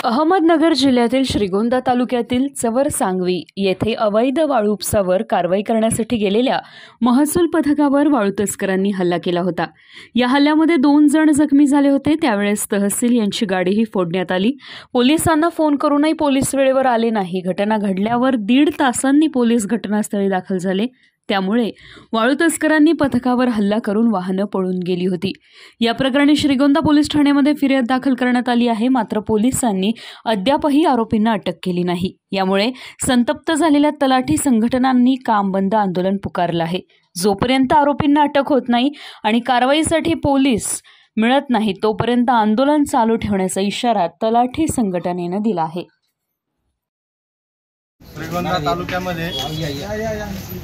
अहमदनगर जिल्ह्यातील श्रीगोंदा तालुक्यातील चवर सांगवी येथे अवैध वाळू उपसावर कारवाई करण्यासाठी गेलेल्या महसूल पथकावर वाळू तस्करांनी हल्ला केला होता। या हल्ल्यामध्ये 2 जण जखमी झाले होते। त्यावेळेस तहसील यांची गाडीही फोडण्यात आली। पोलिसांना फोन करूनही पोलीस वेळेवर आले नाही। घटना घडल्यावर 1.5 तासांनी पोलीस घटनास्थळी दाखल झाले। त्यामुळे वाळू तस्करांनी पथकावर हल्ला करून वाहनं पळून गेली होती। या प्रकरणी श्रीगोंदा पोलीस ठाण्यामध्ये फिर्याद दाखल करण्यात आली आहे। मात्र पोलिसांनी अद्यापही आरोपींना अटक केली नाही। यामुळे संतप्त झालेल्या तलाठी संघटनांनी काम बंद आंदोलन पुकारलं आहे। जोपर्यंत आरोपींना अटक होत नाही आणि कारवाईसाठी पोलीस मिळत नाही तोपर्यंत आंदोलन चालू ठेवण्याचा इशारा तलाठी संघटनेने दिला आहे। श्रीगोंदा तालुक्यामध्ये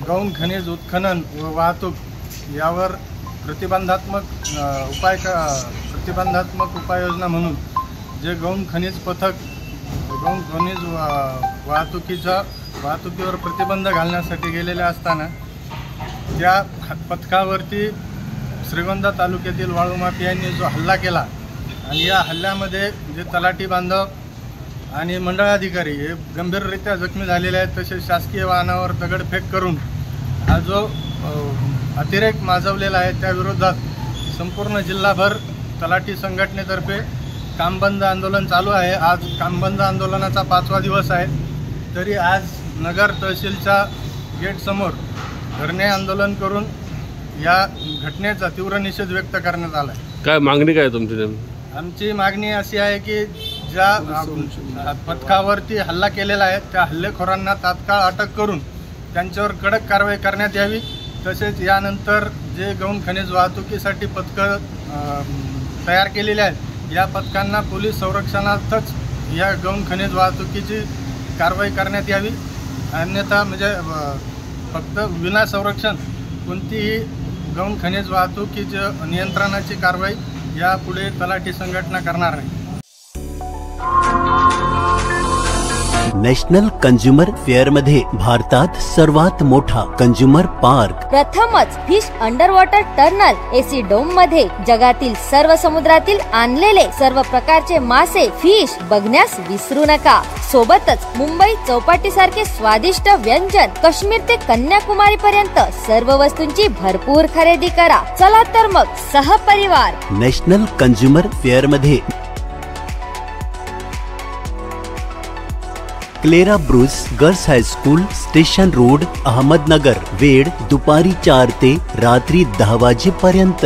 गौण खनिज उत्खनन व वाहतूक यावर प्रतिबंधात्मक उपाययोजना म्हणून जे गौण खनिज पथक गौण खनिज वाहतुकीवर प्रतिबंध घालण्यासाठी गेलेले असताना त्या पथकावरती श्रीगोंदा तालुक्यातील वाळू माफियांनी जो हल्ला केला आणि या हल्ल्यामध्ये जे तलाठी बांधव आणि मंडळाधिकारी हे गंभीररित्या जखमी झालेले आहेत। तसेच शासकीय वाहनावर दगडफेक करून हा जो अतिरेक माजवलेला आहे त्या विरोधात संपूर्ण जिल्हाभर तलाठी संघटनेतर्फे कामबंद आंदोलन चालू आहे। आज कामबंद आंदोलनाचा 5वा दिवस आहे। तरी आज नगर तहसीलच्या गेटसमोर धरणे आंदोलन करून या घटनेचा तीव्र निषेध व्यक्त करण्यात आला आहे। काय मागणी काय तुमची? आमची मागणी अशी आहे की ज्या पथकावरती हल्ला केलेला आहे त्या हल्लेखोरांना तात्काळ अटक करून त्यांच्यावर कडक कारवाई करण्यात यावी। तसेच यानंतर जे गौण खनिज वाहतुकीसाठी पथकं तयार केलेले आहेत या पथकांना पोलीस संरक्षणातच या गौण खनिज वाहतुकीची कारवाई करण्यात यावी। अन्यथा म्हणजे फक्त विना संरक्षण कोणतीही गौण खनिज वाहतुकीची नियंत्रणाची कारवाई यापुढे तलाठी संघटना करणार आहे। नॅशनल कंझ्युमर फेअर मध्ये भारतात सर्वात मोठा कंझ्युमर पार्क, प्रथमच fish under water tunnel AC dome मध्ये जगातील सर्व समुद्रातील आणलेले सर्व प्रकारचे मासे फिश बघण्यास विसरू नका। सोबतच मुंबई चौपाटी सारखे स्वादिष्ट व्यंजन काश्मीर ते कन्याकुमारी पर्यंत सर्व वस्तूंची भरपूर खरेदी करा। चला तर मग सहपरिवार नॅशनल कंझ्युमर फेअर मध्ये Clara Bruce girls high school, station road, Ahmednagar. वेळ दुपारी 4 ते रात्री 10 वाजेपर्यंत।